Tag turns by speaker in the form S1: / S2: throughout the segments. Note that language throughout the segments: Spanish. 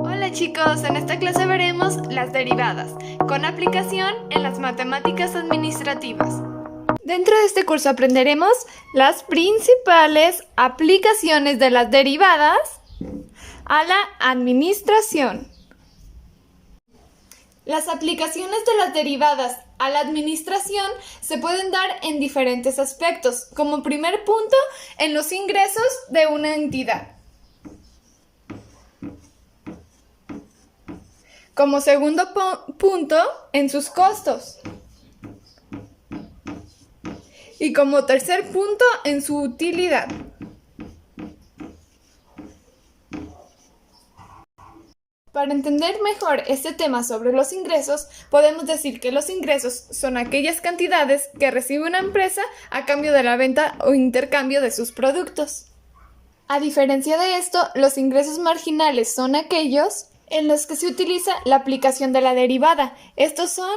S1: Hola chicos, en esta clase veremos las derivadas, con aplicación en las matemáticas administrativas. Dentro de este curso aprenderemos las principales aplicaciones de las derivadas a la administración. Las aplicaciones de las derivadas a la administración se pueden dar en diferentes aspectos, como primer punto en los ingresos de una entidad. Como segundo punto, en sus costos. Y como tercer punto, en su utilidad. Para entender mejor este tema sobre los ingresos, podemos decir que los ingresos son aquellas cantidades que recibe una empresa a cambio de la venta o intercambio de sus productos. A diferencia de esto, los ingresos marginales son aquellos en los que se utiliza la aplicación de la derivada. Estos son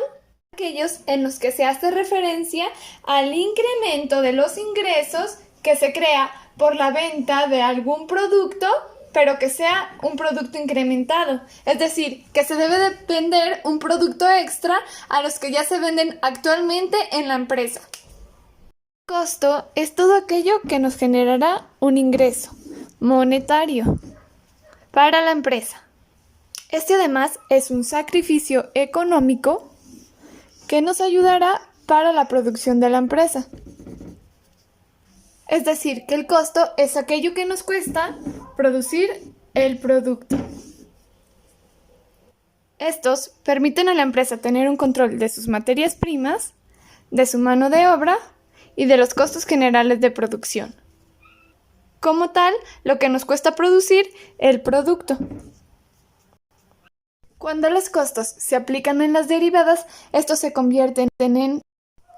S1: aquellos en los que se hace referencia al incremento de los ingresos que se crea por la venta de algún producto, pero que sea un producto incrementado. Es decir, que se debe de vender un producto extra a los que ya se venden actualmente en la empresa. Costo es todo aquello que nos generará un ingreso monetario para la empresa. Este además es un sacrificio económico que nos ayudará para la producción de la empresa. Es decir, que el costo es aquello que nos cuesta producir el producto. Estos permiten a la empresa tener un control de sus materias primas, de su mano de obra y de los costos generales de producción. Como tal, lo que nos cuesta producir el producto. Cuando los costos se aplican en las derivadas, estos se convierten en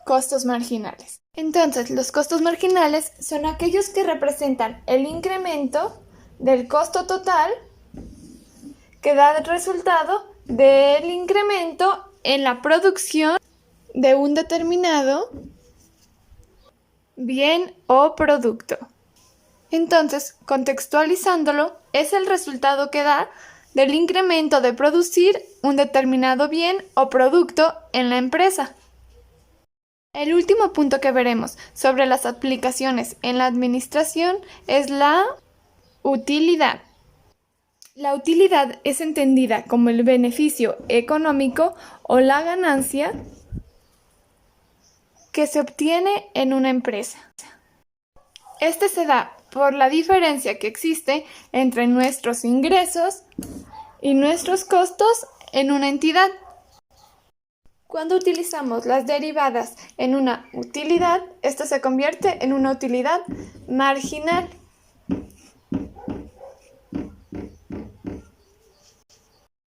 S1: costos marginales. Entonces, los costos marginales son aquellos que representan el incremento del costo total que da el resultado del incremento en la producción de un determinado bien o producto. Entonces, contextualizándolo, es el resultado que da del incremento de producir un determinado bien o producto en la empresa. El último punto que veremos sobre las aplicaciones en la administración es la utilidad. La utilidad es entendida como el beneficio económico o la ganancia que se obtiene en una empresa. Este se da por la diferencia que existe entre nuestros ingresos y nuestros costos en una entidad. Cuando utilizamos las derivadas en una utilidad, esta se convierte en una utilidad marginal.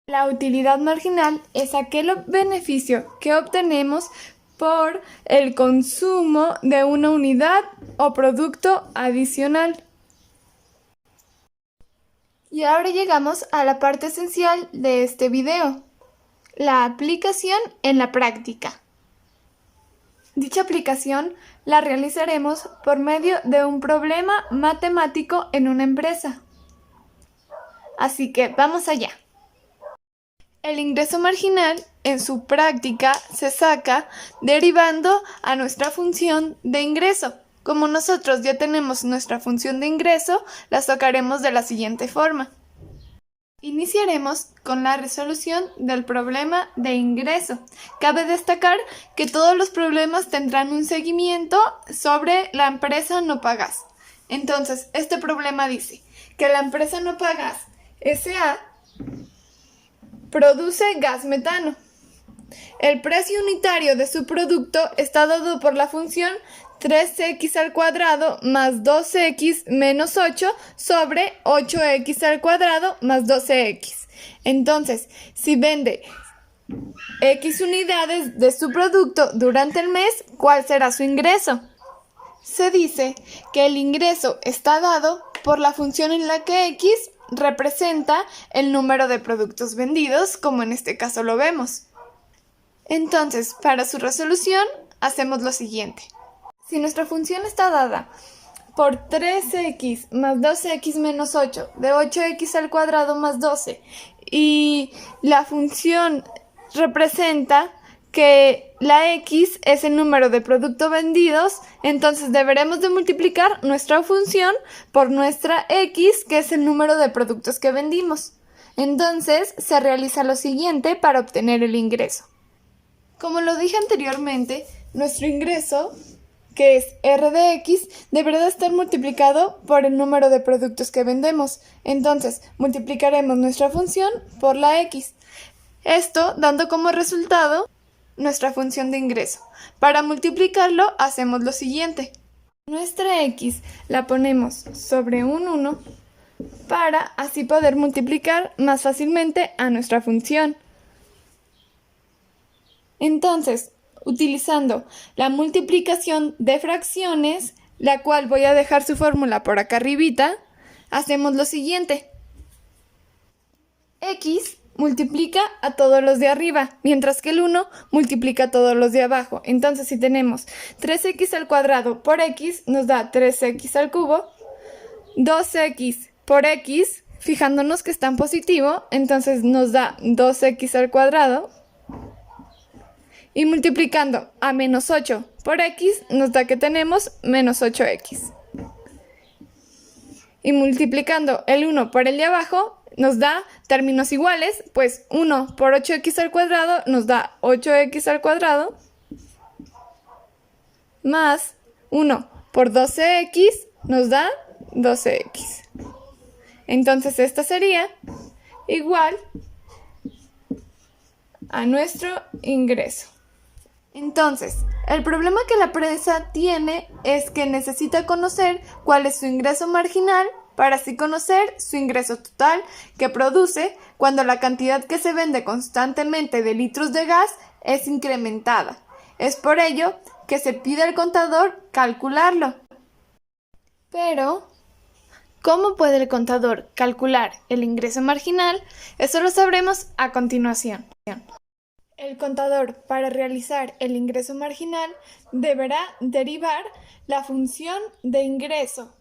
S1: La utilidad marginal es aquel beneficio que obtenemos por el consumo de una unidad o producto adicional. Y ahora llegamos a la parte esencial de este video, la aplicación en la práctica. Dicha aplicación la realizaremos por medio de un problema matemático en una empresa. Así que vamos allá. El ingreso marginal en su práctica se saca derivando a nuestra función de ingreso. Como nosotros ya tenemos nuestra función de ingreso, la sacaremos de la siguiente forma. Iniciaremos con la resolución del problema de ingreso. Cabe destacar que todos los problemas tendrán un seguimiento sobre la empresa No Pagas. Entonces, este problema dice que la empresa No Pagas S.A. produce gas metano. El precio unitario de su producto está dado por la función 3x al cuadrado más 2x menos 8 sobre 8x al cuadrado más 12x. Entonces, si vende x unidades de su producto durante el mes, ¿cuál será su ingreso? Se dice que el ingreso está dado por la función en la que x representa el número de productos vendidos, como en este caso lo vemos. Entonces, para su resolución, hacemos lo siguiente. Si nuestra función está dada por 3x más 2x menos 8, de 8x al cuadrado más 12. Y la función representa que la x es el número de productos vendidos, entonces deberemos de multiplicar nuestra función por nuestra x, que es el número de productos que vendimos. Entonces se realiza lo siguiente para obtener el ingreso. Como lo dije anteriormente, nuestro ingreso, que es R de X, deberá estar multiplicado por el número de productos que vendemos. Entonces, multiplicaremos nuestra función por la X. Esto dando como resultado nuestra función de ingreso. Para multiplicarlo, hacemos lo siguiente. Nuestra X la ponemos sobre un 1 para así poder multiplicar más fácilmente a nuestra función. Entonces, utilizando la multiplicación de fracciones, la cual voy a dejar su fórmula por acá arribita, hacemos lo siguiente. X multiplica a todos los de arriba, mientras que el 1 multiplica a todos los de abajo. Entonces, si tenemos 3x al cuadrado por x, nos da 3x al cubo, 2x por x, fijándonos que está en positivo, entonces nos da 2x al cuadrado. Y multiplicando a menos 8 por x, nos da que tenemos menos 8x. Y multiplicando el 1 por el de abajo, nos da términos iguales, pues 1 por 8x al cuadrado nos da 8x al cuadrado, más 1 por 12x nos da 12x. Entonces esta sería igual a nuestro ingreso. Entonces, el problema que la empresa tiene es que necesita conocer cuál es su ingreso marginal para así conocer su ingreso total que produce cuando la cantidad que se vende constantemente de litros de gas es incrementada. Es por ello que se pide al contador calcularlo. Pero, ¿cómo puede el contador calcular el ingreso marginal? Eso lo sabremos a continuación. El contador, para realizar el ingreso marginal, deberá derivar la función de ingreso.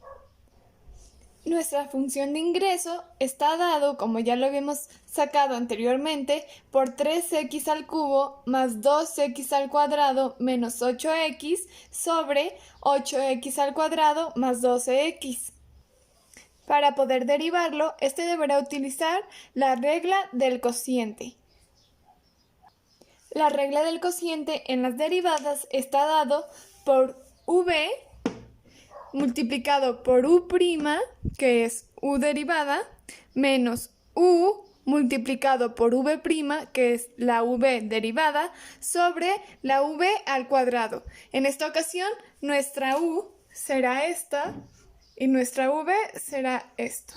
S1: Nuestra función de ingreso está dado, como ya lo habíamos sacado anteriormente, por 3x al cubo más 2x al cuadrado menos 8x sobre 8x al cuadrado más 12x. Para poder derivarlo, este deberá utilizar la regla del cociente. La regla del cociente en las derivadas está dado por v multiplicado por u', que es u derivada, menos u multiplicado por v', que es la v derivada, sobre la v al cuadrado. En esta ocasión, nuestra u será esta y nuestra v será esto.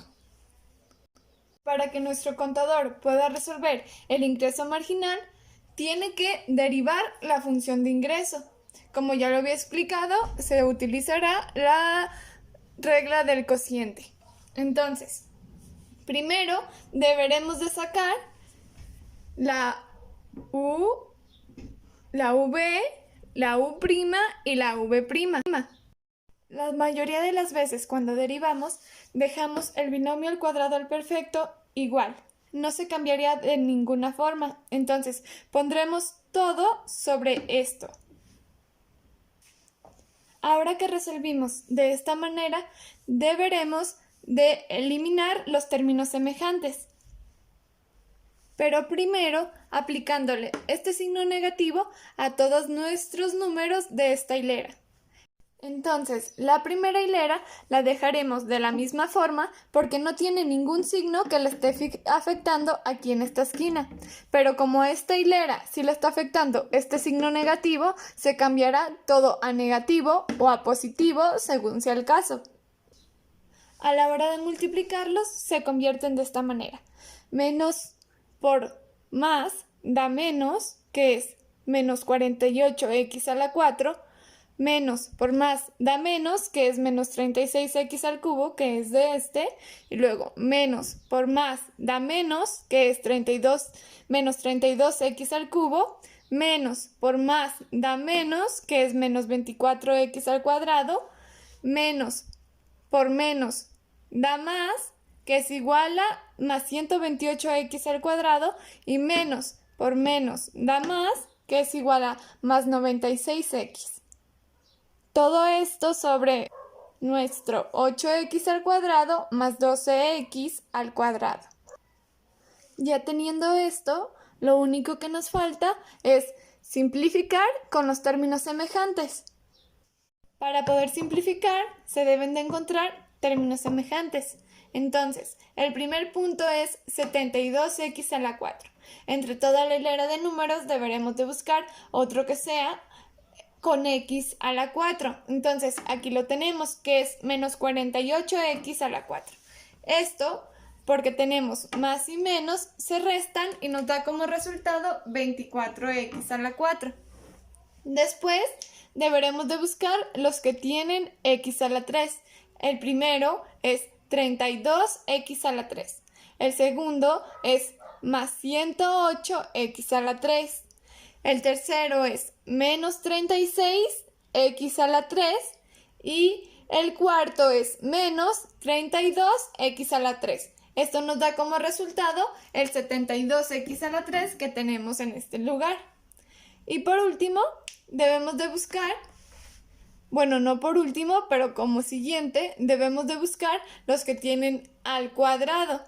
S1: Para que nuestro contador pueda resolver el ingreso marginal, tiene que derivar la función de ingreso. Como ya lo había explicado, se utilizará la regla del cociente. Entonces, primero deberemos de sacar la u, la v, la u' y la v'. La mayoría de las veces cuando derivamos, dejamos el binomio al cuadrado al perfecto igual. No se cambiaría de ninguna forma. Entonces, pondremos todo sobre esto. Ahora que resolvimos de esta manera, deberemos de eliminar los términos semejantes. Pero primero, aplicándole este signo negativo a todos nuestros números de esta hilera. Entonces, la primera hilera la dejaremos de la misma forma porque no tiene ningún signo que le esté afectando aquí en esta esquina. Pero como esta hilera sí le está afectando este signo negativo, se cambiará todo a negativo o a positivo según sea el caso. A la hora de multiplicarlos se convierten de esta manera. Menos por más da menos, que es menos 48x a la 4, menos por más da menos, que es menos 36x al cubo, que es de este, y luego menos por más da menos, que es menos 32x al cubo, menos por más da menos, que es menos 24x al cuadrado, menos por menos da más, que es igual a más 128x al cuadrado, y menos por menos da más, que es igual a más 96x. Todo esto sobre nuestro 8x al cuadrado más 12x al cuadrado. Ya teniendo esto, lo único que nos falta es simplificar con los términos semejantes. Para poder simplificar, se deben de encontrar términos semejantes. Entonces, el primer punto es 72x a la 4. Entre toda la hilera de números deberemos de buscar otro que sea con x a la 4. Entonces, aquí lo tenemos, que es menos 48x a la 4. Esto, porque tenemos más y menos, se restan y nos da como resultado 24x a la 4. Después, deberemos de buscar los que tienen x a la 3. El primero es 32x a la 3. El segundo es más 108x a la 3. El tercero es menos 36x a la 3. Y el cuarto es menos 32x a la 3. Esto nos da como resultado el 72x a la 3 que tenemos en este lugar. Y por último, debemos de buscar, bueno, no por último, pero como siguiente, debemos de buscar los que tienen al cuadrado.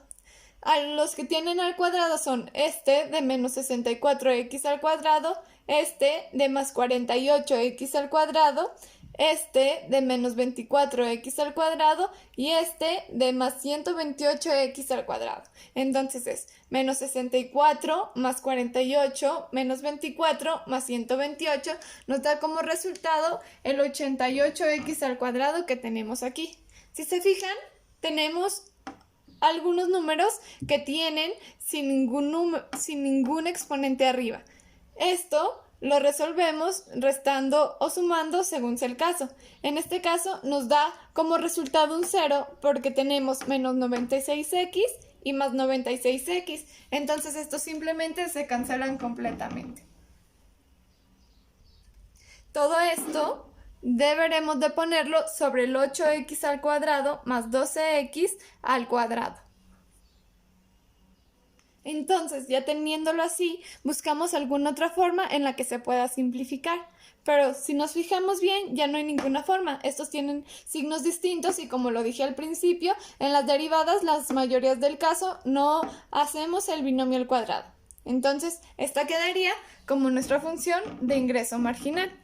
S1: Los que tienen al cuadrado son este de menos 64x al cuadrado, este de más 48x al cuadrado, este de menos 24x al cuadrado y este de más 128x al cuadrado. Entonces es menos 64 más 48 menos 24 más 128 nos da como resultado el 88x al cuadrado que tenemos aquí. Si se fijan, tenemos algunos números que tienen sin ningún exponente arriba. Esto lo resolvemos restando o sumando según sea el caso. En este caso nos da como resultado un 0 porque tenemos menos 96x y más 96x. Entonces estos simplemente se cancelan completamente. Todo esto deberemos de ponerlo sobre el 8x al cuadrado más 12x al cuadrado. Entonces, ya teniéndolo así, buscamos alguna otra forma en la que se pueda simplificar. Pero si nos fijamos bien, ya no hay ninguna forma. Estos tienen signos distintos y como lo dije al principio, en las derivadas, las mayorías del caso, no hacemos el binomio al cuadrado. Entonces, esta quedaría como nuestra función de ingreso marginal.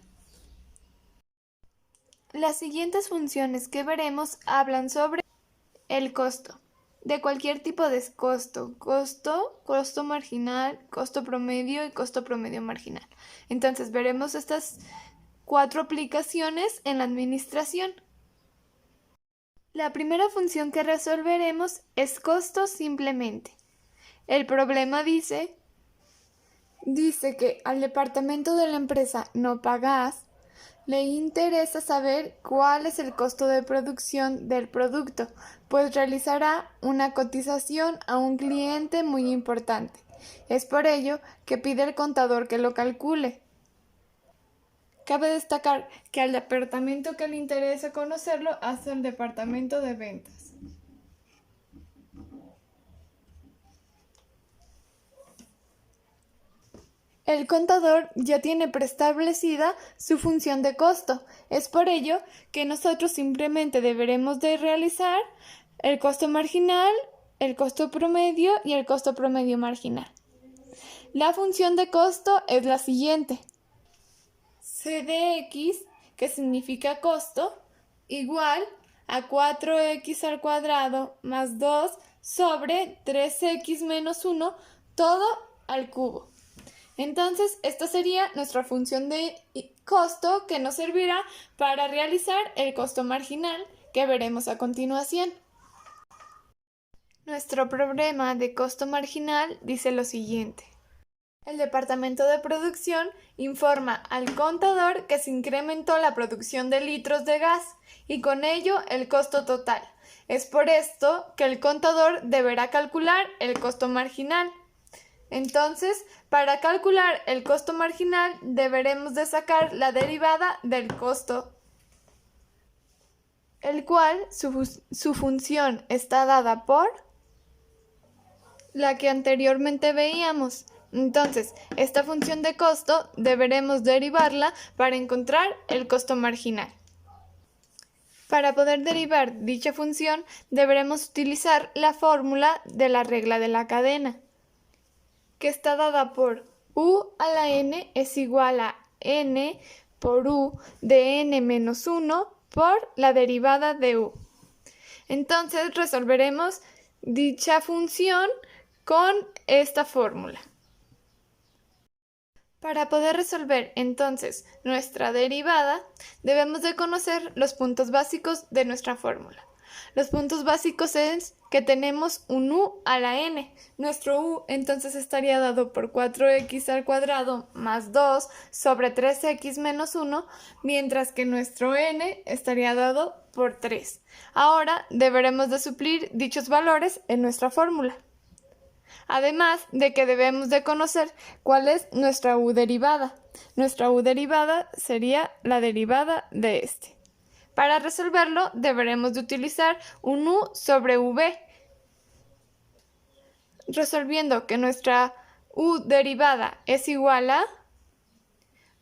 S1: Las siguientes funciones que veremos hablan sobre el costo de cualquier tipo de costo marginal, costo promedio y costo promedio marginal. Entonces veremos estas 4 aplicaciones en la administración. La primera función que resolveremos es costo simplemente. El problema dice que al departamento de la empresa no pagas, le interesa saber cuál es el costo de producción del producto, pues realizará una cotización a un cliente muy importante. Es por ello que pide al contador que lo calcule. Cabe destacar que al departamento que le interesa conocerlo es el departamento de ventas. El contador ya tiene preestablecida su función de costo. Es por ello que nosotros simplemente deberemos de realizar el costo marginal, el costo promedio y el costo promedio marginal. La función de costo es la siguiente. C de x, que significa costo, igual a 4x al cuadrado más 2 sobre 3x menos 1, todo al cubo. Entonces, esta sería nuestra función de costo que nos servirá para realizar el costo marginal que veremos a continuación. Nuestro problema de costo marginal dice lo siguiente. El departamento de producción informa al contador que se incrementó la producción de litros de gas y con ello el costo total. Es por esto que el contador deberá calcular el costo marginal. Entonces, para calcular el costo marginal deberemos de sacar la derivada del costo. el cual su función está dada por la que anteriormente veíamos. Entonces, esta función de costo deberemos derivarla para encontrar el costo marginal. Para poder derivar dicha función, deberemos utilizar la fórmula de la regla de la cadena, que está dada por u a la n es igual a n por u de n menos 1 por la derivada de u. Entonces, resolveremos dicha función con esta fórmula. Para poder resolver entonces nuestra derivada, debemos de conocer los puntos básicos de nuestra fórmula. Los puntos básicos es que tenemos un u a la n. Nuestro u entonces estaría dado por 4x al cuadrado más 2 sobre 3x menos 1, mientras que nuestro n estaría dado por 3. Ahora deberemos de suplir dichos valores en nuestra fórmula. Además de que debemos de conocer cuál es nuestra u derivada. Nuestra u derivada sería la derivada de este. Para resolverlo deberemos de utilizar un u sobre v. Resolviendo que nuestra u derivada es igual a...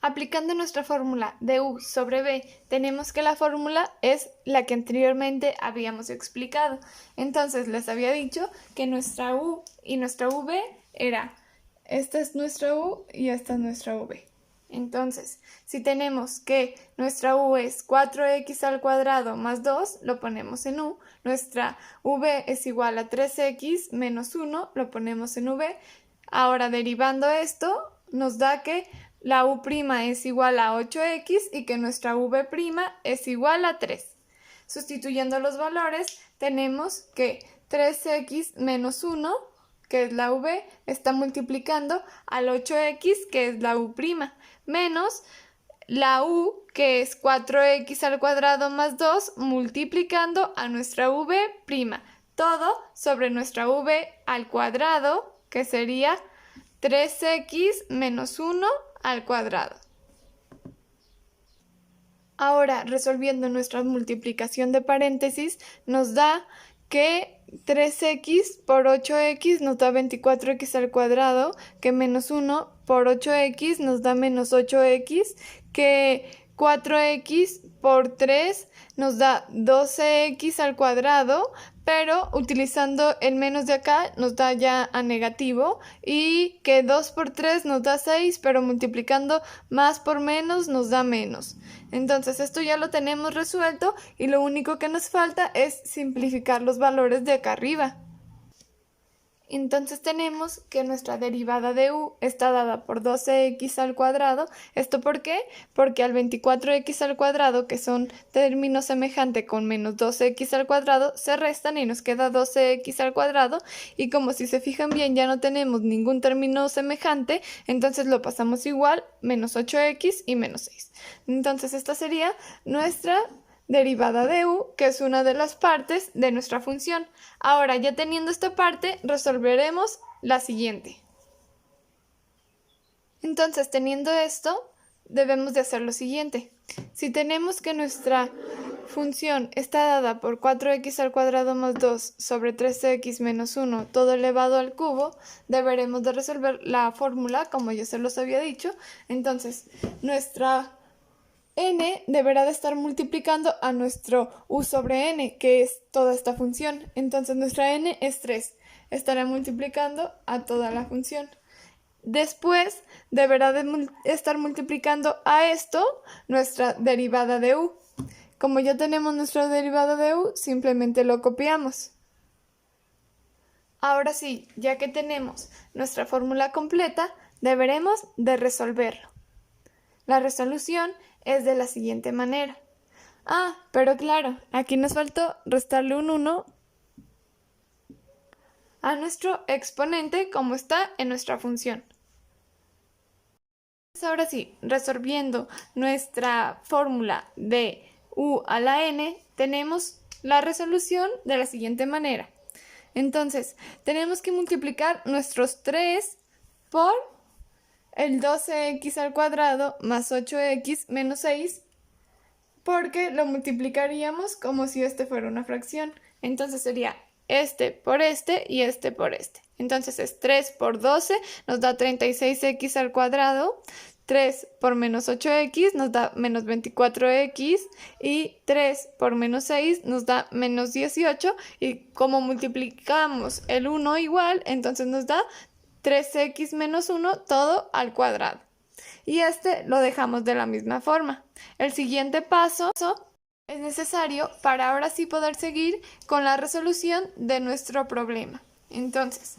S1: Aplicando nuestra fórmula de u sobre v, tenemos que la fórmula es la que anteriormente habíamos explicado. Entonces les había dicho que nuestra u y nuestra v era, esta es nuestra u y esta es nuestra v. Entonces, si tenemos que nuestra u es 4x al cuadrado más 2, lo ponemos en u. Nuestra v es igual a 3x menos 1, lo ponemos en v. Ahora derivando esto, nos da que la u' es igual a 8x y que nuestra v' es igual a 3. Sustituyendo los valores, tenemos que 3x menos 1, que es la v, está multiplicando al 8x, que es la u', menos la u, que es 4x al cuadrado más 2, multiplicando a nuestra v'. Todo sobre nuestra v al cuadrado, que sería 3x menos 1 al cuadrado. Ahora, resolviendo nuestra multiplicación de paréntesis, nos da que 3x por 8x nos da 24x al cuadrado, que menos 1 por 8x nos da menos 8x, que 4x por 3 nos da 12x al cuadrado, pero utilizando el menos de acá nos da ya a negativo, y que 2 por 3 nos da 6, pero multiplicando más por menos nos da menos. Entonces esto ya lo tenemos resuelto y lo único que nos falta es simplificar los valores de acá arriba. Entonces tenemos que nuestra derivada de u está dada por 12x al cuadrado. ¿Esto por qué? Porque al 24x al cuadrado, que son términos semejantes con menos 12x al cuadrado, se restan y nos queda 12x al cuadrado. Y como si se fijan bien ya no tenemos ningún término semejante, entonces lo pasamos igual, menos 8x y menos 6. Entonces esta sería nuestra derivada de u, que es una de las partes de nuestra función. Ahora, ya teniendo esta parte, resolveremos la siguiente. Entonces, teniendo esto, debemos de hacer lo siguiente. Si tenemos que nuestra función está dada por 4x al cuadrado más 2 sobre 3x menos 1, todo elevado al cubo, deberemos de resolver la fórmula, como ya se los había dicho. Entonces, nuestra n deberá de estar multiplicando a nuestro u sobre n, que es toda esta función. Entonces nuestra n es 3. Estará multiplicando a toda la función. Después deberá de estar multiplicando a esto nuestra derivada de u. Como ya tenemos nuestra derivada de u, simplemente lo copiamos. Ahora sí, ya que tenemos nuestra fórmula completa, deberemos de resolverlo. La resolución es de la siguiente manera. Pero claro, aquí nos faltó restarle un 1 a nuestro exponente como está en nuestra función. Ahora sí, resolviendo nuestra fórmula de u a la n, tenemos la resolución de la siguiente manera. Entonces, tenemos que multiplicar nuestros 3 por el 12x al cuadrado más 8x menos 6, porque lo multiplicaríamos como si este fuera una fracción. Entonces sería este por este y este por este. Entonces es 3 por 12 nos da 36x al cuadrado. 3 por menos 8x nos da menos 24x y 3 por menos 6 nos da menos 18 y como multiplicamos el 1 igual, entonces nos da 3x menos 1 todo al cuadrado. Y este lo dejamos de la misma forma. El siguiente paso es necesario para ahora sí poder seguir con la resolución de nuestro problema. Entonces,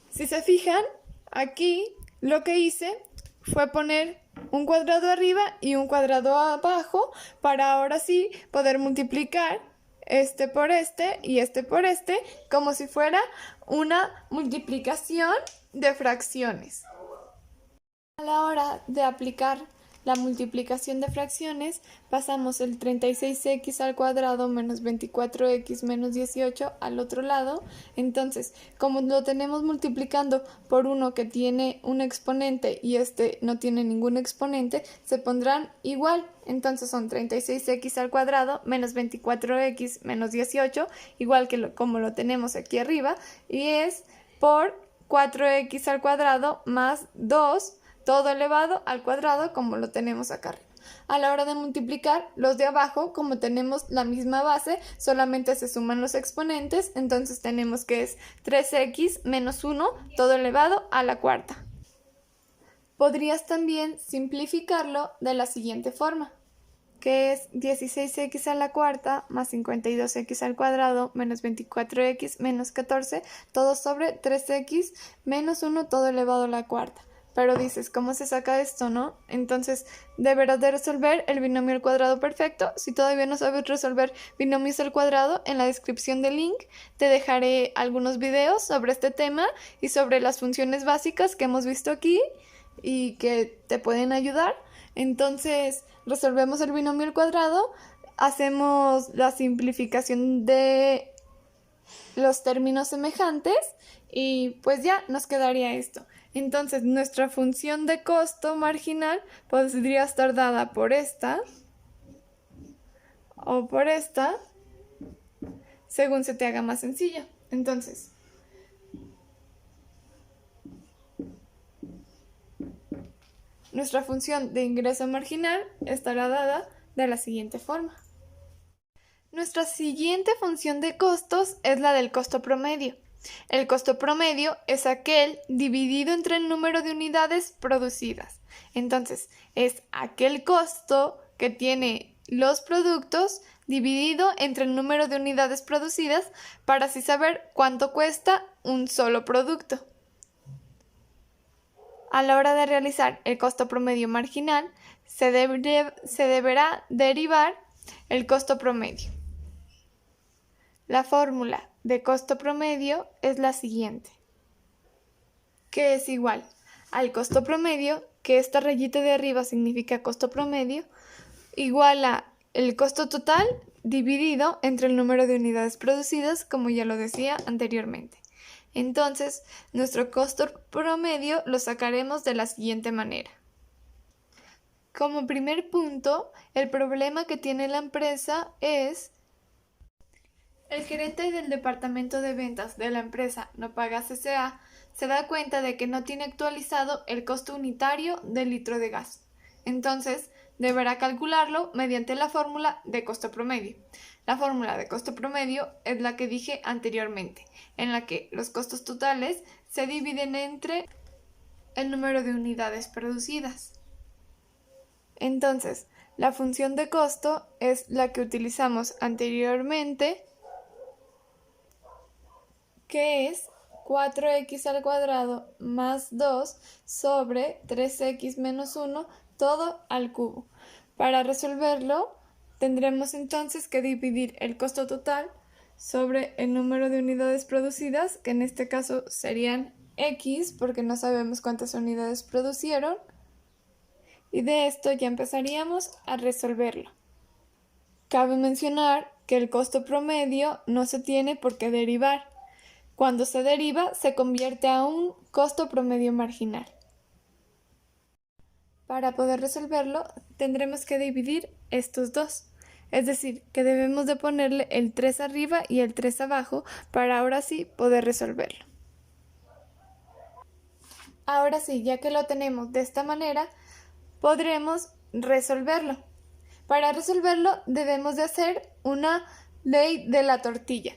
S1: si se fijan, aquí lo que hice fue poner un cuadrado arriba y un cuadrado abajo para ahora sí poder multiplicar este por este y este por este como si fuera una multiplicación de fracciones. A la hora de aplicar la multiplicación de fracciones, pasamos el 36x al cuadrado menos 24x menos 18 al otro lado. Entonces, como lo tenemos multiplicando por uno que tiene un exponente y este no tiene ningún exponente, se pondrán igual. Entonces son 36x al cuadrado menos 24x menos 18, igual que como lo tenemos aquí arriba, y es por 4x al cuadrado más 2 todo elevado al cuadrado como lo tenemos acá arriba. A la hora de multiplicar los de abajo, como tenemos la misma base, solamente se suman los exponentes, entonces tenemos que es 3x menos 1 todo elevado a la cuarta. Podrías también simplificarlo de la siguiente forma, que es 16x a la cuarta más 52x al cuadrado menos 24x menos 14 todo sobre 3x menos 1 todo elevado a la cuarta. Pero dices, ¿cómo se saca esto, no? Entonces, deberás de resolver el binomio al cuadrado perfecto. Si todavía no sabes resolver binomios al cuadrado, en la descripción del link te dejaré algunos videos sobre este tema y sobre las funciones básicas que hemos visto aquí y que te pueden ayudar. Entonces, resolvemos el binomio al cuadrado, hacemos la simplificación de los términos semejantes y pues ya nos quedaría esto. Entonces nuestra función de costo marginal podría estar dada por esta o por esta, según se te haga más sencillo. Entonces, nuestra función de ingreso marginal estará dada de la siguiente forma. Nuestra siguiente función de costos es la del costo promedio. El costo promedio es aquel dividido entre el número de unidades producidas. Entonces, es aquel costo que tiene los productos dividido entre el número de unidades producidas para así saber cuánto cuesta un solo producto. A la hora de realizar el costo promedio marginal, se deberá derivar el costo promedio. La fórmula de costo promedio es la siguiente, que es igual al costo promedio, que esta rayita de arriba significa costo promedio, igual a el costo total dividido entre el número de unidades producidas, como ya lo decía anteriormente. Entonces, nuestro costo promedio lo sacaremos de la siguiente manera. Como primer punto, el problema que tiene la empresa es: el gerente del departamento de ventas de la empresa No Pagas S.A. se da cuenta de que no tiene actualizado el costo unitario del litro de gas. Entonces, deberá calcularlo mediante la fórmula de costo promedio. La fórmula de costo promedio es la que dije anteriormente, en la que los costos totales se dividen entre el número de unidades producidas. Entonces, la función de costo es la que utilizamos anteriormente, que es 4x al cuadrado más 2 sobre 3x menos 1 todo al cubo. Para resolverlo, tendremos entonces que dividir el costo total sobre el número de unidades producidas, que en este caso serían x, porque no sabemos cuántas unidades producieron, y de esto ya empezaríamos a resolverlo. Cabe mencionar que el costo promedio no se tiene por qué derivar. Cuando se deriva, se convierte a un costo promedio marginal. Para poder resolverlo, tendremos que dividir estos dos. Es decir, que debemos de ponerle el 3 arriba y el 3 abajo para ahora sí poder resolverlo. Ahora sí, ya que lo tenemos de esta manera, podremos resolverlo. Para resolverlo debemos de hacer una ley de la tortilla.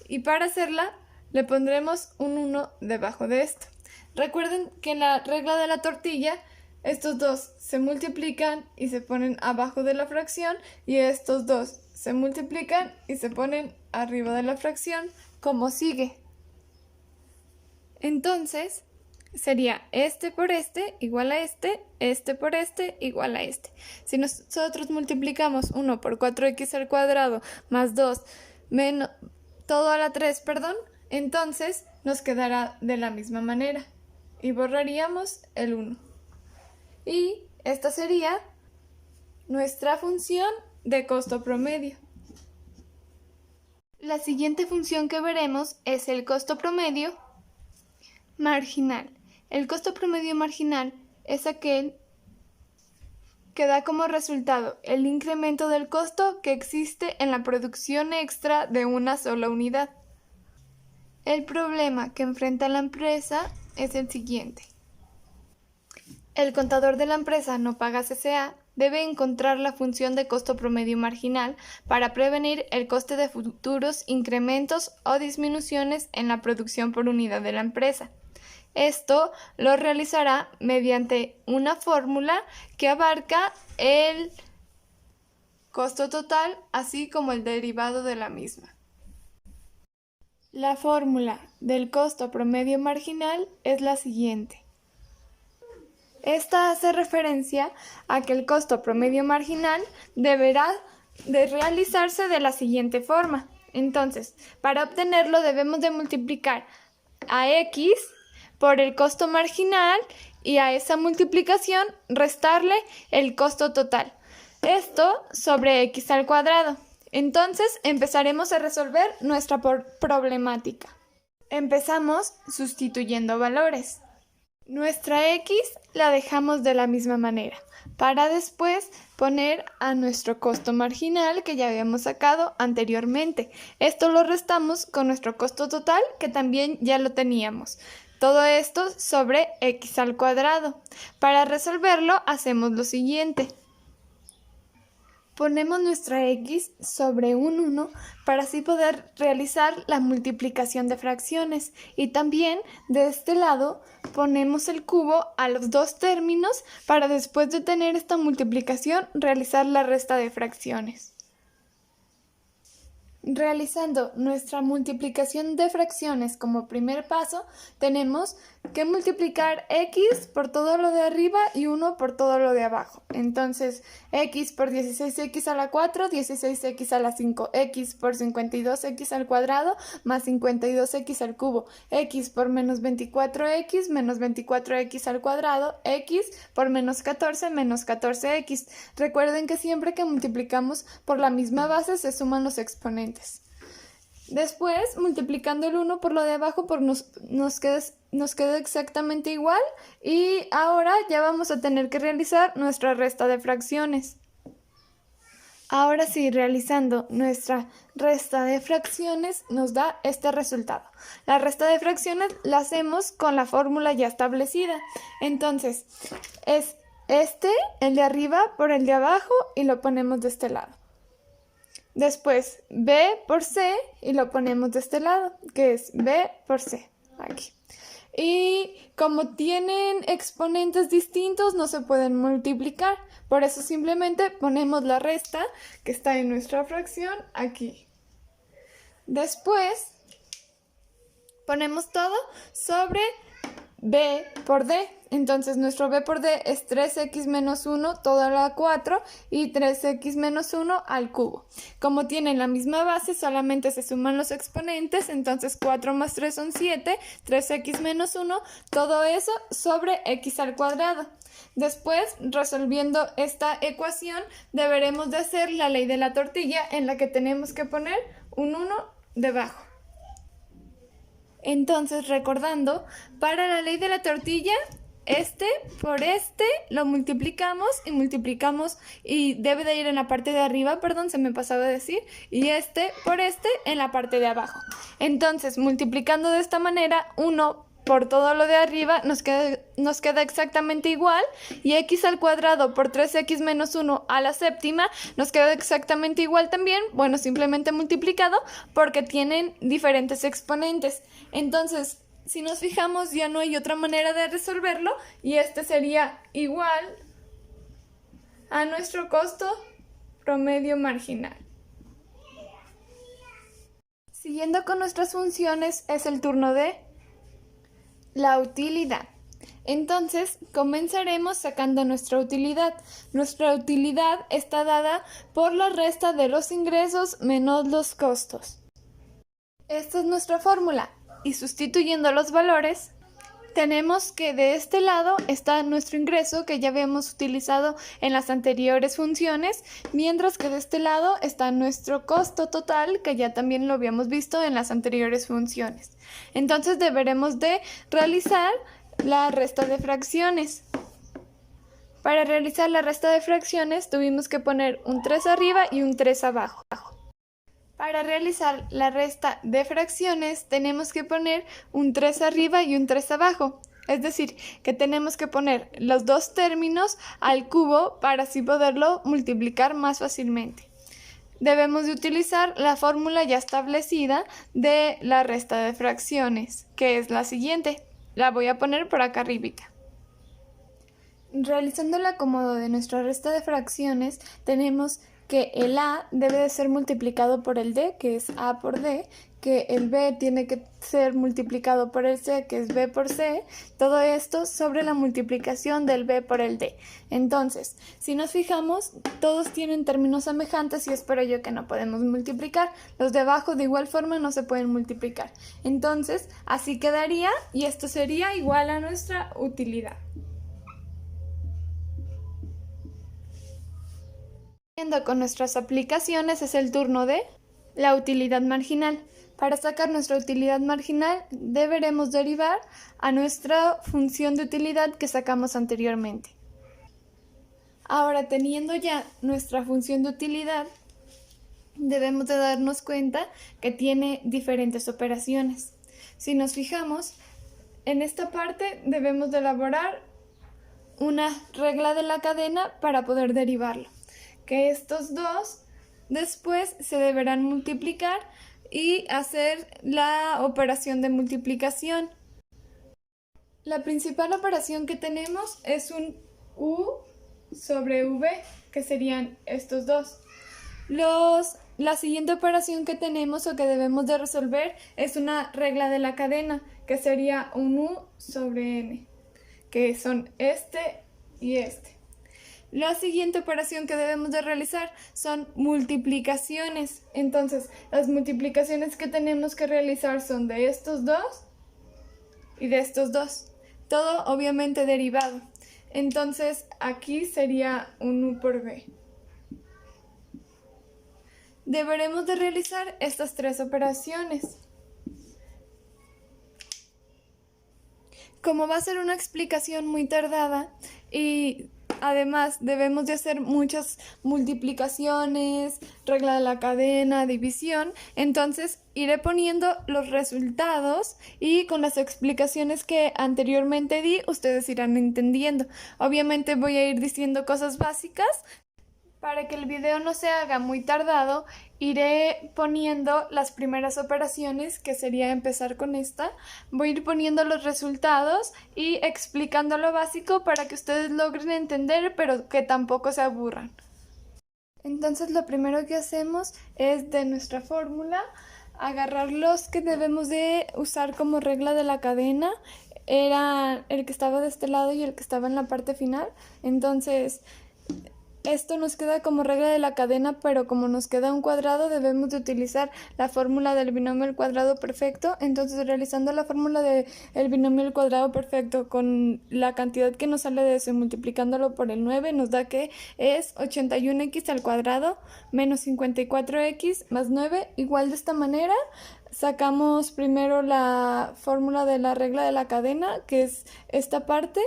S1: Y para hacerla le pondremos un 1 debajo de esto. Recuerden que en la regla de la tortilla estos dos se multiplican y se ponen abajo de la fracción y estos dos se multiplican y se ponen arriba de la fracción como sigue. Entonces sería este por este igual a este por este igual a este. Si nosotros multiplicamos 1 por 4x al cuadrado más 2 menos todo a la 3, entonces nos quedará de la misma manera y borraríamos el 1. Y esta sería nuestra función de costo promedio. La siguiente función que veremos es el costo promedio marginal. El costo promedio marginal es aquel que da como resultado el incremento del costo que existe en la producción extra de una sola unidad. El problema que enfrenta la empresa es el siguiente. El contador de la empresa no paga CCA debe encontrar la función de costo promedio marginal para prevenir el coste de futuros incrementos o disminuciones en la producción por unidad de la empresa. Esto lo realizará mediante una fórmula que abarca el costo total, así como el derivado de la misma. La fórmula del costo promedio marginal es la siguiente. Esta hace referencia a que el costo promedio marginal deberá de realizarse de la siguiente forma. Entonces, para obtenerlo debemos de multiplicar a x por el costo marginal y a esa multiplicación restarle el costo total. Esto sobre x al cuadrado. Entonces empezaremos a resolver nuestra problemática. Empezamos sustituyendo valores. Nuestra x la dejamos de la misma manera, para después poner a nuestro costo marginal que ya habíamos sacado anteriormente. Esto lo restamos con nuestro costo total, que también ya lo teníamos. Todo esto sobre x al cuadrado. Para resolverlo hacemos lo siguiente. Ponemos nuestra x sobre un 1 para así poder realizar la multiplicación de fracciones. Y también de este lado ponemos el cubo a los dos términos para después de tener esta multiplicación realizar la resta de fracciones. Realizando nuestra multiplicación de fracciones como primer paso, tenemos que multiplicar x por todo lo de arriba y 1 por todo lo de abajo. Entonces, x por 16x a la 4, 16x a la 5, x por 52x al cuadrado más 52x al cubo, x por menos 24x menos 24x al cuadrado, x por menos 14 menos 14x. Recuerden que siempre que multiplicamos por la misma base se suman los exponentes. Después, multiplicando el 1 por lo de abajo, nos queda exactamente igual y ahora ya vamos a tener que realizar nuestra resta de fracciones. Ahora sí, realizando nuestra resta de fracciones nos da este resultado. La resta de fracciones la hacemos con la fórmula ya establecida. Entonces, es el de arriba por el de abajo y lo ponemos de este lado. Después B por C y lo ponemos de este lado, que es B por C, aquí. Y como tienen exponentes distintos, no se pueden multiplicar. Por eso simplemente ponemos la resta que está en nuestra fracción aquí. Después ponemos todo sobre B por D. Entonces nuestro B por D es 3x menos 1 todo a la 4 y 3x menos 1 al cubo. Como tienen la misma base, solamente se suman los exponentes, entonces 4 más 3 son 7, 3x menos 1, todo eso sobre x al cuadrado. Después, resolviendo esta ecuación, deberemos de hacer la ley de la tortilla en la que tenemos que poner un 1 debajo. Entonces, recordando, para la ley de la tortilla este por este, lo multiplicamos y debe de ir en la parte de arriba, perdón, se me pasaba a decir, y este por este en la parte de abajo. Entonces, multiplicando de esta manera, 1 por todo lo de arriba nos queda exactamente igual, y x al cuadrado por 3x menos 1 a la séptima nos queda exactamente igual también, bueno, simplemente multiplicado porque tienen diferentes exponentes. Entonces, si nos fijamos, ya no hay otra manera de resolverlo, y este sería igual a nuestro costo promedio marginal. Siguiendo con nuestras funciones, es el turno de la utilidad. Entonces, comenzaremos sacando nuestra utilidad. Nuestra utilidad está dada por la resta de los ingresos menos los costos. Esta es nuestra fórmula, y sustituyendo los valores, tenemos que de este lado está nuestro ingreso que ya habíamos utilizado en las anteriores funciones, mientras que de este lado está nuestro costo total que ya también lo habíamos visto en las anteriores funciones. Entonces deberemos de realizar la resta de fracciones. Para realizar la resta de fracciones tuvimos que poner un 3 arriba y un 3 abajo. Para realizar la resta de fracciones tenemos que poner un 3 arriba y un 3 abajo. Es decir, que tenemos que poner los dos términos al cubo para así poderlo multiplicar más fácilmente. Debemos de utilizar la fórmula ya establecida de la resta de fracciones, que es la siguiente. La voy a poner por acá arribita. Realizando el acomodo de nuestra resta de fracciones, tenemos que el A debe de ser multiplicado por el D, que es A por D, que el B tiene que ser multiplicado por el C, que es B por C, todo esto sobre la multiplicación del B por el D. Entonces, si nos fijamos, todos tienen términos semejantes y es por ello que no podemos multiplicar. Los de abajo de igual forma no se pueden multiplicar. Entonces, así quedaría y esto sería igual a nuestra utilidad. Siguiendo con nuestras aplicaciones es el turno de la utilidad marginal. Para sacar nuestra utilidad marginal deberemos derivar a nuestra función de utilidad que sacamos anteriormente. Ahora, teniendo ya nuestra función de utilidad, debemos de darnos cuenta que tiene diferentes operaciones. Si nos fijamos, en esta parte debemos de elaborar una regla de la cadena para poder derivarlo, que estos dos después se deberán multiplicar y hacer la operación de multiplicación. La principal operación que tenemos es un U sobre V, que serían estos dos. La siguiente operación que tenemos o que debemos de resolver es una regla de la cadena, que sería un U sobre N, que son este y este. La siguiente operación que debemos de realizar son multiplicaciones. Entonces, las multiplicaciones que tenemos que realizar son de estos dos y de estos dos. Todo obviamente derivado. Entonces, aquí sería un U por B. Deberemos de realizar estas tres operaciones. Como va a ser una explicación muy tardada y además debemos de hacer muchas multiplicaciones, regla de la cadena, división, entonces iré poniendo los resultados y con las explicaciones que anteriormente di, ustedes irán entendiendo. Obviamente voy a ir diciendo cosas básicas. Para que el video no se haga muy tardado, iré poniendo las primeras operaciones, que sería empezar con esta. Voy a ir poniendo los resultados y explicando lo básico para que ustedes logren entender, pero que tampoco se aburran. Entonces, lo primero que hacemos es de nuestra fórmula agarrar los que debemos de usar como regla de la cadena. Era el que estaba de este lado y el que estaba en la parte final. Entonces, Esto nos queda como regla de la cadena, pero como nos queda un cuadrado, debemos de utilizar la fórmula del binomio al cuadrado perfecto. Entonces, realizando la fórmula del binomio al cuadrado perfecto con la cantidad que nos sale de eso y multiplicándolo por el 9, nos da que es 81x al cuadrado menos 54x más 9. Igual de esta manera, sacamos primero la fórmula de la regla de la cadena, que es esta parte.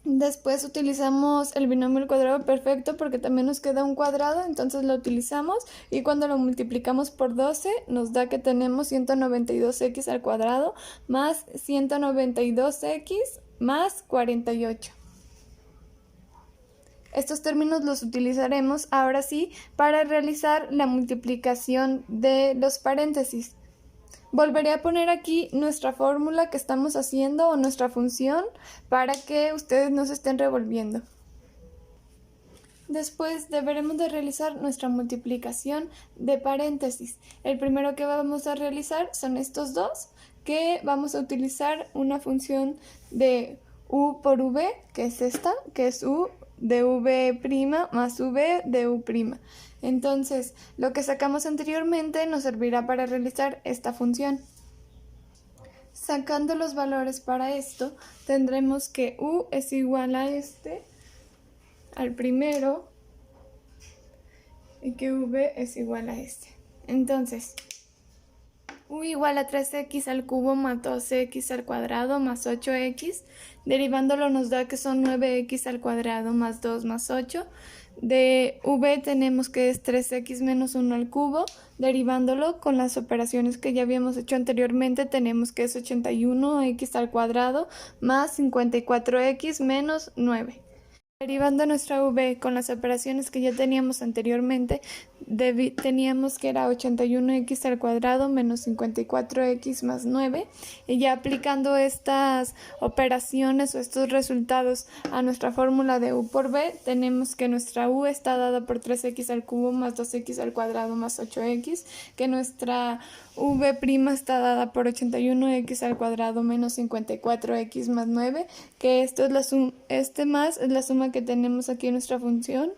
S1: Después utilizamos el binomio al cuadrado perfecto porque también nos queda un cuadrado, entonces lo utilizamos y cuando lo multiplicamos por 12 nos da que tenemos 192x al cuadrado más 192x más 48. Estos términos los utilizaremos ahora sí para realizar la multiplicación de los paréntesis. Volveré a poner aquí nuestra fórmula que estamos haciendo o nuestra función para que ustedes no se estén revolviendo. Después deberemos de realizar nuestra multiplicación de paréntesis. El primero que vamos a realizar son estos dos, que vamos a utilizar una función de u por v, que es esta, que es u de v' más v de u'. Entonces, lo que sacamos anteriormente nos servirá para realizar esta función. Sacando los valores para esto, tendremos que u es igual a al primero, y que v es igual a Entonces, u igual a 3x al cubo más 12x al cuadrado más 8x. Derivándolo nos da que son 9x al cuadrado más 2 más 8. De v tenemos que es 3x menos 1 al cubo. Derivándolo con las operaciones que ya habíamos hecho anteriormente, tenemos que es 81x al cuadrado más 54x menos 9. Derivando nuestra v con las operaciones que ya teníamos anteriormente, teníamos que era 81x al cuadrado menos 54x más 9. Y ya aplicando estas operaciones o estos resultados a nuestra fórmula de u por v, tenemos que nuestra u está dada por 3x al cubo más 2x al cuadrado más 8x, que nuestra v' está dada por 81x al cuadrado menos 54x más 9, que esto es la suma, más es la suma que tenemos aquí en nuestra función,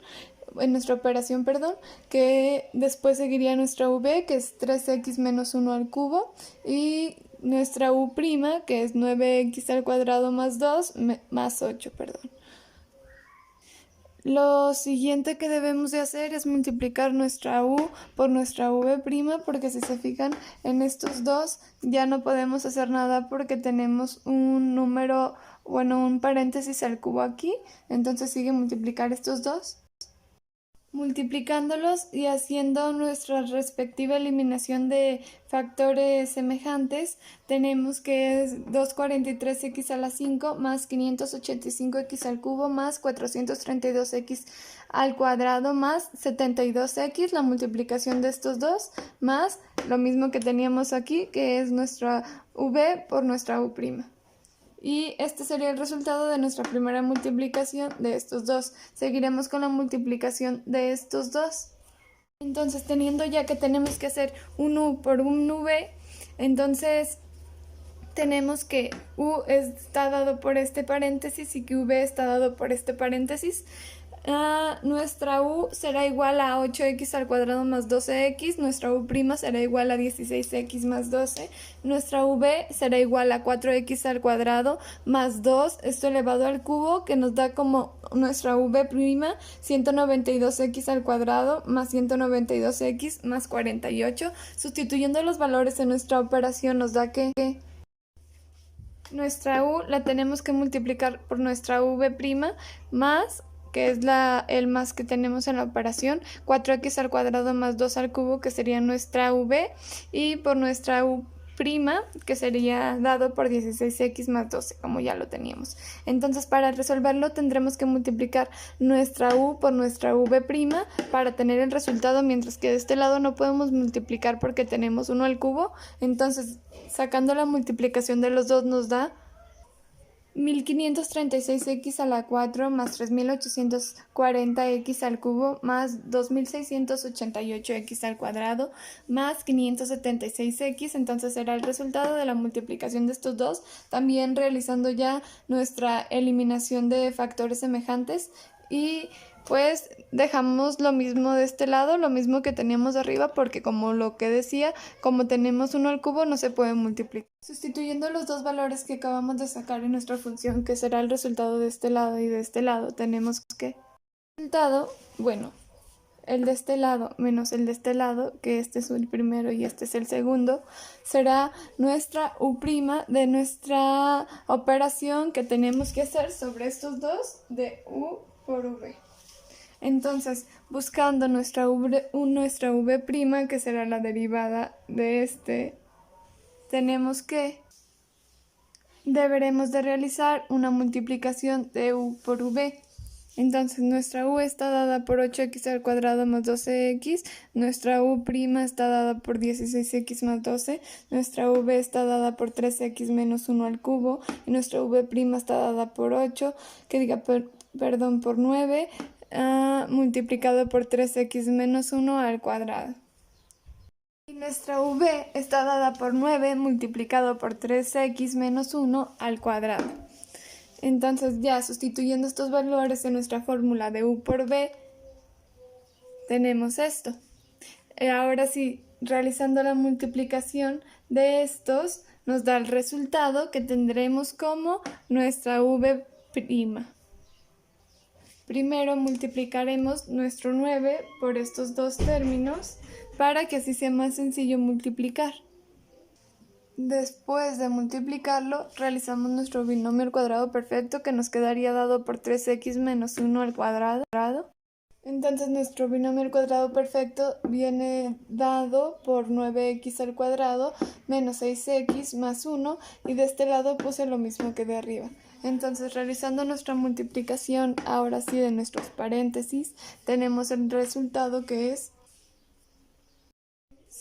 S1: en nuestra operación, perdón, que después seguiría nuestra v, que es 3x menos 1 al cubo, y nuestra u', que es 9x al cuadrado más 2, más 8, perdón. Lo siguiente que debemos de hacer es multiplicar nuestra u por nuestra v', porque si se fijan en estos dos ya no podemos hacer nada porque tenemos un número, bueno, un paréntesis al cubo aquí, entonces sigue multiplicar estos dos. Multiplicándolos y haciendo nuestra respectiva eliminación de factores semejantes, tenemos que es 243x a la 5 más 585x al cubo más 432x al cuadrado más 72x, la multiplicación de estos dos, más lo mismo que teníamos aquí, que es nuestra v por nuestra u'. Y este sería el resultado de nuestra primera multiplicación de estos dos. Seguiremos con la multiplicación de estos dos. Entonces, teniendo ya que tenemos que hacer un u por un v, entonces tenemos que u está dado por este paréntesis y que v está dado por este paréntesis. Nuestra u será igual a 8x al cuadrado más 12x, nuestra u' será igual a 16x más 12, nuestra v será igual a 4x al cuadrado más 2, esto elevado al cubo, que nos da como nuestra v', 192x al cuadrado más 192x más 48. Sustituyendo los valores en nuestra operación nos da que nuestra u la tenemos que multiplicar por nuestra v' más, que es el más que tenemos en la operación, 4x al cuadrado más 2 al cubo, que sería nuestra v, y por nuestra u', que sería dado por 16x más 12, como ya lo teníamos. Entonces, para resolverlo tendremos que multiplicar nuestra u por nuestra v' para tener el resultado, mientras que de este lado no podemos multiplicar porque tenemos 1 al cubo. Entonces, sacando la multiplicación de los dos nos da 1536x a la 4 más 3840x al cubo más 2688x al cuadrado más 576x. Entonces será el resultado de la multiplicación de estos dos, también realizando ya nuestra eliminación de factores semejantes. Y pues dejamos lo mismo de este lado, lo mismo que teníamos arriba, porque como lo que decía, como tenemos 1 al cubo no se puede multiplicar. Sustituyendo los dos valores que acabamos de sacar en nuestra función, que será el resultado de este lado y de este lado, tenemos que resultado, bueno, el de este lado menos el de este lado, que este es el primero y este es el segundo, será nuestra U' de nuestra operación que tenemos que hacer sobre estos dos de U por V. Entonces, buscando nuestra V', que será la derivada de este, deberemos de realizar una multiplicación de U por V. Entonces, nuestra U está dada por 8x al cuadrado más 12x, nuestra U' está dada por 16x más 12, nuestra V está dada por 3x menos 1 al cubo, y nuestra V' está dada por 8, por 9, multiplicado por 3x menos 1 al cuadrado. Y nuestra V está dada por 9 multiplicado por 3x menos 1 al cuadrado. Entonces ya sustituyendo estos valores en nuestra fórmula de U por V, tenemos esto. Ahora sí, realizando la multiplicación de estos, nos da el resultado que tendremos como nuestra V'. Primero multiplicaremos nuestro 9 por estos dos términos para que así sea más sencillo multiplicar. Después de multiplicarlo, realizamos nuestro binomio al cuadrado perfecto, que nos quedaría dado por 3x menos 1 al cuadrado. Entonces nuestro binomio al cuadrado perfecto viene dado por 9x al cuadrado menos 6x más 1, y de este lado puse lo mismo que de arriba. Entonces, realizando nuestra multiplicación ahora sí de nuestros paréntesis, tenemos el resultado que es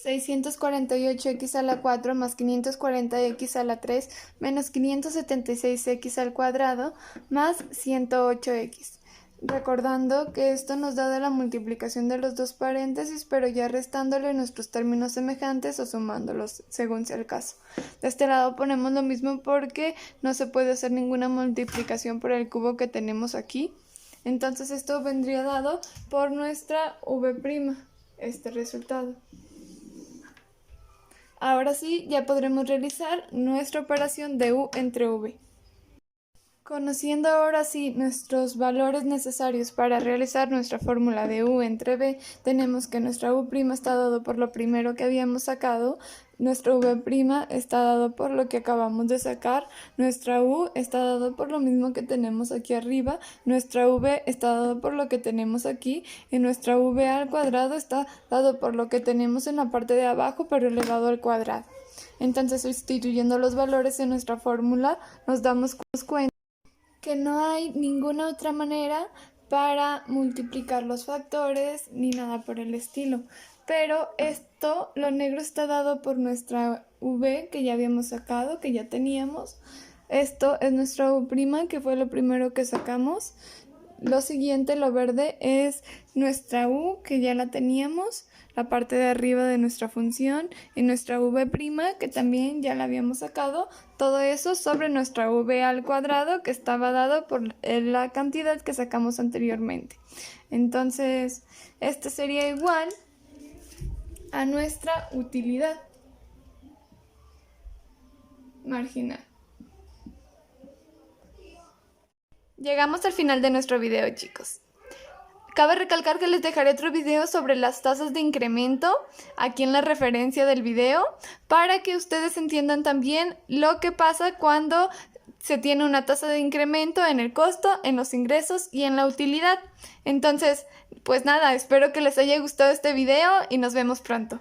S1: 648x a la 4 más 540x a la 3 menos 576x al cuadrado más 108x. Recordando que esto nos da de la multiplicación de los dos paréntesis, pero ya restándole nuestros términos semejantes o sumándolos, según sea el caso. De este lado ponemos lo mismo porque no se puede hacer ninguna multiplicación por el cubo que tenemos aquí. Entonces esto vendría dado por nuestra V', este resultado. Ahora sí, ya podremos realizar nuestra operación de U entre V. Conociendo ahora sí nuestros valores necesarios para realizar nuestra fórmula de U entre V, tenemos que nuestra U' está dado por lo primero que habíamos sacado, nuestra V' está dado por lo que acabamos de sacar, nuestra U está dado por lo mismo que tenemos aquí arriba, nuestra V está dado por lo que tenemos aquí, y nuestra V al cuadrado está dado por lo que tenemos en la parte de abajo, pero elevado al cuadrado. Entonces, sustituyendo los valores en nuestra fórmula, nos damos cuenta que no hay ninguna otra manera para multiplicar los factores ni nada por el estilo. Pero esto, lo negro está dado por nuestra V que ya habíamos sacado, que ya teníamos. Esto es nuestra U', que fue lo primero que sacamos. Lo siguiente, lo verde, es nuestra U, que ya la teníamos, la parte de arriba de nuestra función, y nuestra V', que también ya la habíamos sacado. Todo eso sobre nuestra V al cuadrado, que estaba dado por la cantidad que sacamos anteriormente. Entonces, este sería igual a nuestra utilidad marginal. Llegamos al final de nuestro video, chicos. Cabe recalcar que les dejaré otro video sobre las tasas de incremento aquí en la referencia del video, para que ustedes entiendan también lo que pasa cuando se tiene una tasa de incremento en el costo, en los ingresos y en la utilidad. Entonces, pues nada, espero que les haya gustado este video y nos vemos pronto.